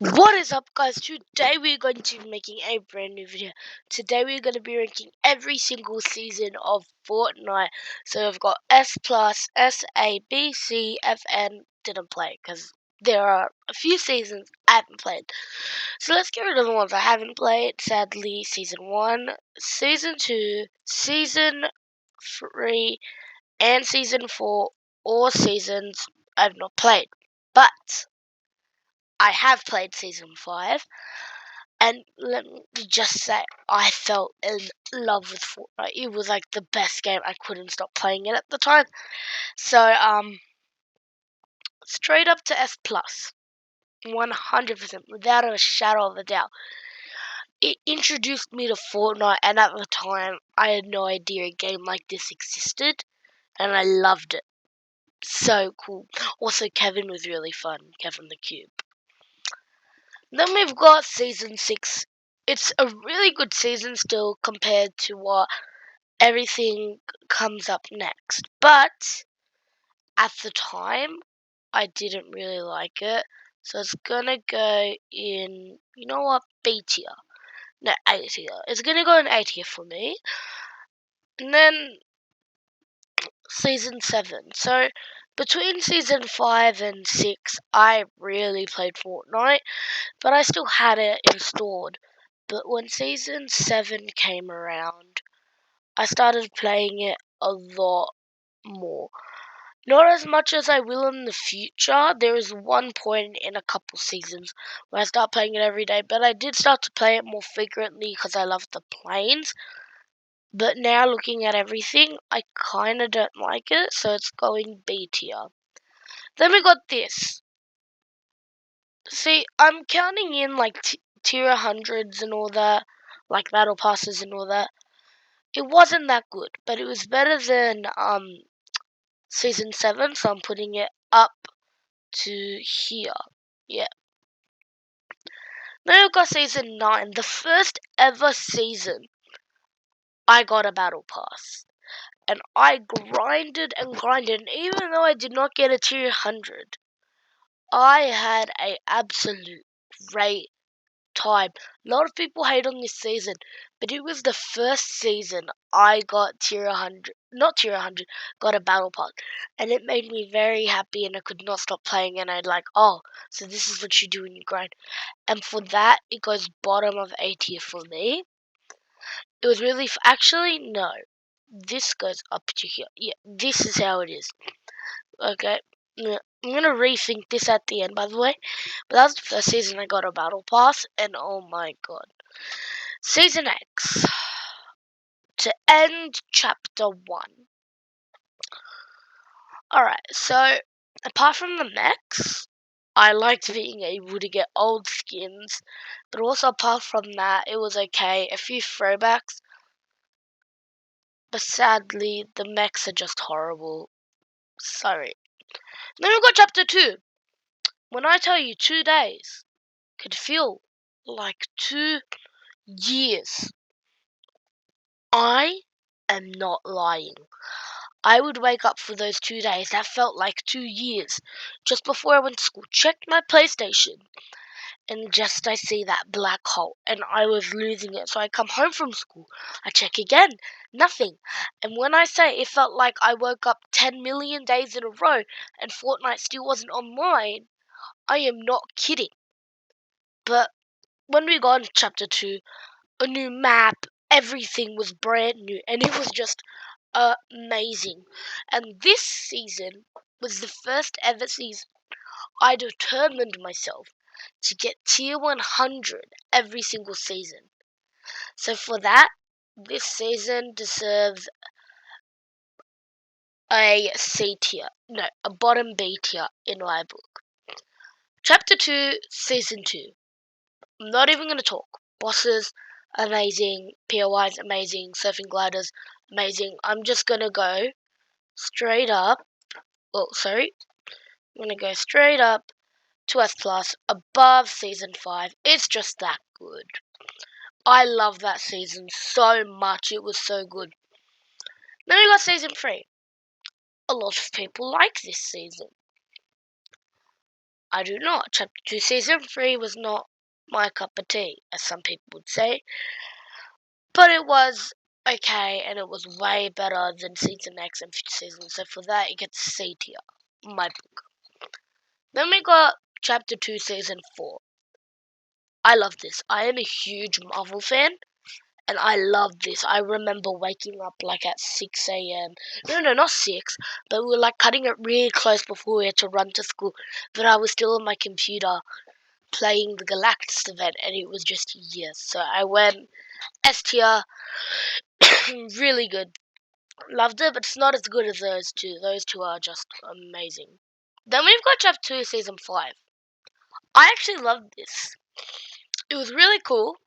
What is up, guys? Today we're going to be making a brand new video. Today we're going to be ranking every single season of Fortnite. So we've got S plus, S, A, B, C, F, N. Didn't play because there are a few seasons I haven't played. So let's get rid of the ones I haven't played. Sadly, season 1, season 2, season 3, and season 4, all seasons I've not played. But I have played season 5. And let me just say, I fell in love with Fortnite. It was like the best game. I couldn't stop playing it at the time. So, straight up to S plus, 100%, without a shadow of a doubt. It introduced me to Fortnite, and at the time, I had no idea a game like this existed, and I loved it. So cool. Also, Kevin was really fun. Kevin the Cube. Then we've got season 6. It's a really good season still compared to what everything comes up next. But at the time, I didn't really like it. So it's gonna go in, you know what, B tier. No, A tier. It's gonna go in A tier for me. And then season 7. So between season 5 and 6, I really played Fortnite, but I still had it installed. But when season 7 came around, I started playing it a lot more. Not as much as I will in the future. There is one point in a couple seasons where I start playing it every day, but I did start to play it more frequently because I love the planes. But now looking at everything, I kind of don't like it, so it's going B tier. Then we got this. See, I'm counting in like tier hundreds and all that, like battle passes and all that. It wasn't that good, but it was better than season 7, so I'm putting it up to here. Yeah. Then we've got season 9, the first ever season I got a battle pass. And I grinded and grinded, and even though I did not get a tier 100, I had a absolute great time. A lot of people hate on this season, but it was the first season I got tier 100, not tier 100, got a battle pass, and it made me very happy, and I could not stop playing, and I'd like, oh, so this is what you do when you grind. And for that, it goes bottom of A tier for me. It was really, actually, no, this goes up to here. Yeah, this is how it is. Okay, yeah, I'm gonna rethink this at the end, by the way. But that was the first season I got a battle pass, and oh my god. Season X. To end chapter 1. Alright, so apart from the mechs, I liked being able to get old skins, but also apart from that, it was okay. A few throwbacks, but sadly, the mechs are just horrible. Sorry. Then we got chapter 2. When I tell you 2 days could feel like 2 years, I am not lying. I would wake up for those 2 days. That felt like 2 years. Just before I went to school, checked my PlayStation, and just I see that black hole, and I was losing it. So I come home from school, I check again, nothing. And when I say it felt like I woke up 10 million days in a row, and Fortnite still wasn't online, I am not kidding. But when we got into chapter 2, a new map, everything was brand new, and it was just amazing. And this season was the first ever season I determined myself to get tier 100 every single season. So for that, this season deserves a C tier. No, a bottom B tier in my book. Chapter 2, Season 2. I'm not even going to talk. Bosses, amazing. POIs, amazing. Surfing gliders, amazing. I'm just going to go straight up. Oh, sorry. I'm going to go straight up to S plus, above season 5. It's just that good. I love that season so much. It was so good. Then we got season 3. A lot of people like this season. I do not. Chapter 2 Season 3 was not my cup of tea, as some people would say. But it was okay, and it was way better than Season X and Future Seasons. So for that, it gets C tier. My book. Then we got Chapter 2 Season 4. I love this. I am a huge Marvel fan. And I loved this. I remember waking up like at 6 a.m. No, not 6. But we were like cutting it really close before we had to run to school. But I was still on my computer playing the Galactus event. And it was just yes. So I went S tier. Really good. Loved it, but it's not as good as those two. Those two are just amazing. Then we've got Chapter 2 Season 5. I actually loved this. It was really cool.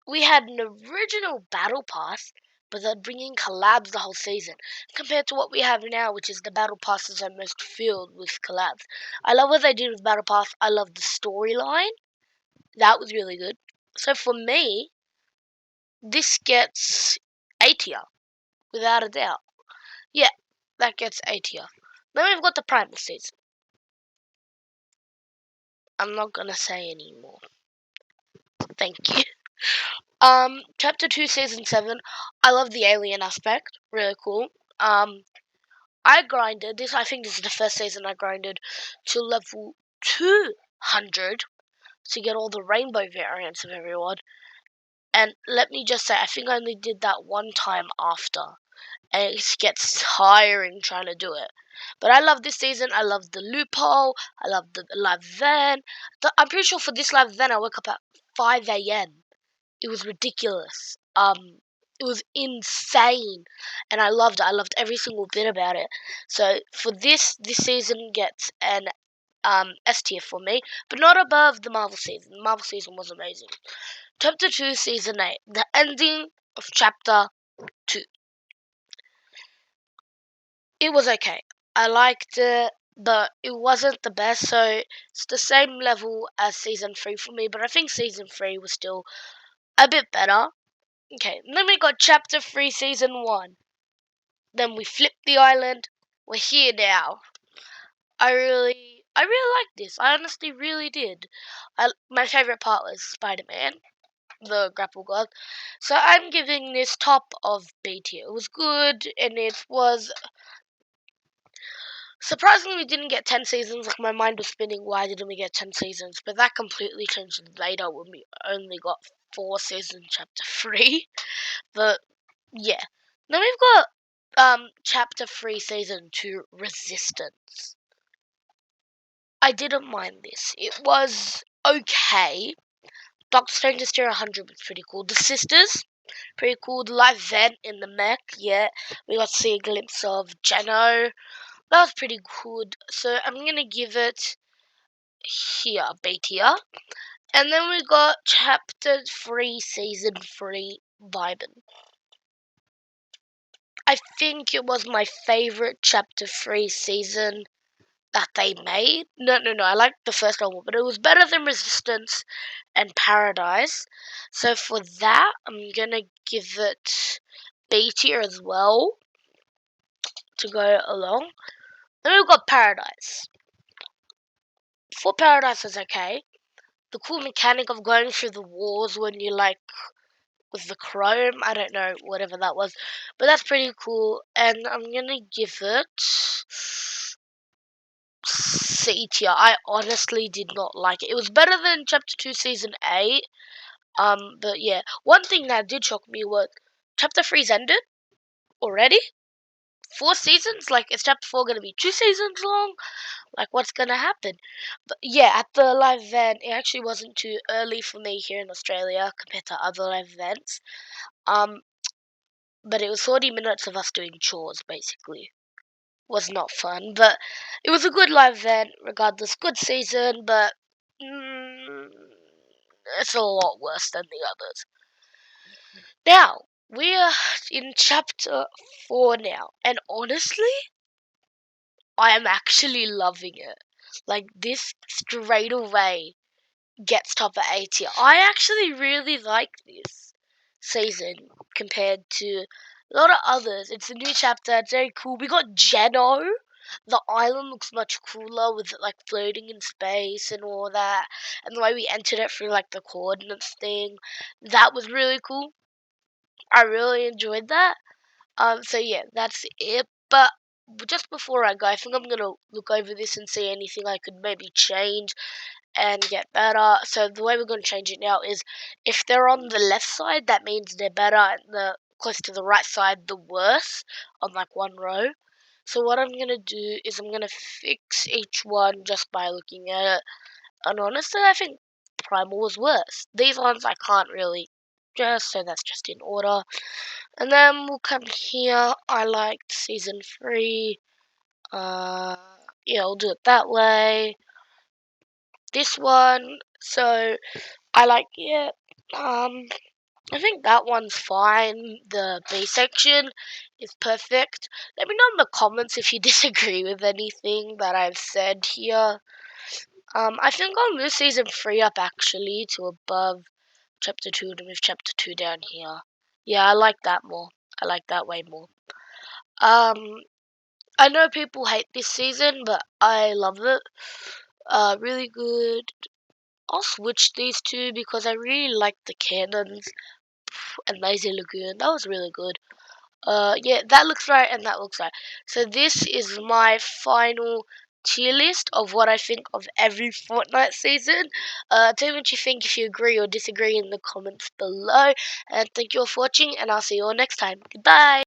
We had an original battle pass, but they're bringing collabs the whole season, compared to what we have now, which is the battle passes are most filled with collabs. I love what they did with battle pass. I love the storyline. That was really good. So for me, this gets A tier, without a doubt. Yeah, that gets A tier. Then we've got the primal season. I'm not gonna say anymore. Thank you. Chapter 2, Season 7. I love the alien aspect. Really cool. I grinded this. I think this is the first season I grinded to level 200 to get all the rainbow variants of everyone. And let me just say, I think I only did that one time after. And it gets tiring trying to do it. But I love this season. I love the loophole. I love the live event. I'm pretty sure for this live event, I woke up at 5 a.m. It was ridiculous. It was insane, and I loved it. I loved every single bit about it. So for this season gets an S tier for me, but not above the Marvel season. The Marvel season was amazing. Chapter 2, Season 8. The ending of Chapter 2. It was okay. I liked it, but it wasn't the best, so it's the same level as Season 3 for me, but I think Season 3 was still a bit better. Okay, then we got Chapter 3, Season 1. Then we flipped the island. We're here now. I really liked this. I honestly really did. My favorite part was Spider-Man, the grapple god. So I'm giving this top of B tier. It was good, and it was surprisingly we didn't get 10 seasons. Like my mind was spinning. Why didn't we get 10 seasons? But that completely changed later when we only got 4 seasons, Chapter 3. But yeah. Then we've got Chapter 3, Season 2, Resistance. I didn't mind this. It was okay. Doctor Strange's Tier 100 was pretty cool. The Sisters, pretty cool. The live event in the mech, yeah. We got to see a glimpse of Jeno. That was pretty good. So I'm going to give it here, B tier. And then we got Chapter 3, Season 3, Vibin'. I think it was my favourite Chapter 3 season that they made. No, I liked the first one, but it was better than Resistance and Paradise. So for that, I'm gonna give it B tier as well to go along. Then we've got Paradise. For Paradise is okay. The cool mechanic of going through the walls when you like with the chrome, I don't know, whatever that was, but that's pretty cool. And I'm gonna give it C tier. I honestly did not like it. It was better than Chapter 2 Season 8. But yeah. One thing that did shock me was Chapter 3's ended already? 4 seasons? Like, is Chapter 4 gonna be 2 seasons long? Like, what's gonna happen? But yeah, at the live event, it actually wasn't too early for me here in Australia compared to other live events. But it was 40 minutes of us doing chores, basically. Was not fun, but it was a good live event, regardless. Good season, but it's a lot worse than the others. Now, we are in Chapter 4 now, and honestly, I am actually loving it. Like, this straight away gets top of A tier. I actually really like this season compared to a lot of others. It's a new chapter. It's very cool. We got Jeno. The island looks much cooler with it like floating in space and all that. And the way we entered it through like the coordinates thing, that was really cool. I really enjoyed that. So yeah, that's it. But just before I go, I think I'm gonna look over this and see anything I could maybe change and get better. So the way we're going to change it now is if they're on the left side, that means they're better, and the close to the right side, the worse, on like one row. So what I'm going to do is I'm going to fix each one just by looking at it. And honestly, I think Primal was worse. These ones I can't really just, so that's just in order. And then we'll come here. I liked Season 3. Uh, yeah, I'll do it that way. This one, so I like it. I think that one's fine. The B section is perfect. Let me know in the comments if you disagree with anything that I've said here. I think I'll move season 3 up actually to above chapter 2 to move chapter 2 down here. Yeah, I like that more. I like that way more. I know people hate this season, but I love it. Really good. I'll switch these two because I really like the cannons and Lazy Lagoon. That was really good. Yeah, that looks right and that looks right. So this is my final tier list of what I think of every Fortnite season. Tell me what you think, if you agree or disagree in the comments below. And thank you all for watching, and I'll see you all next time. Goodbye!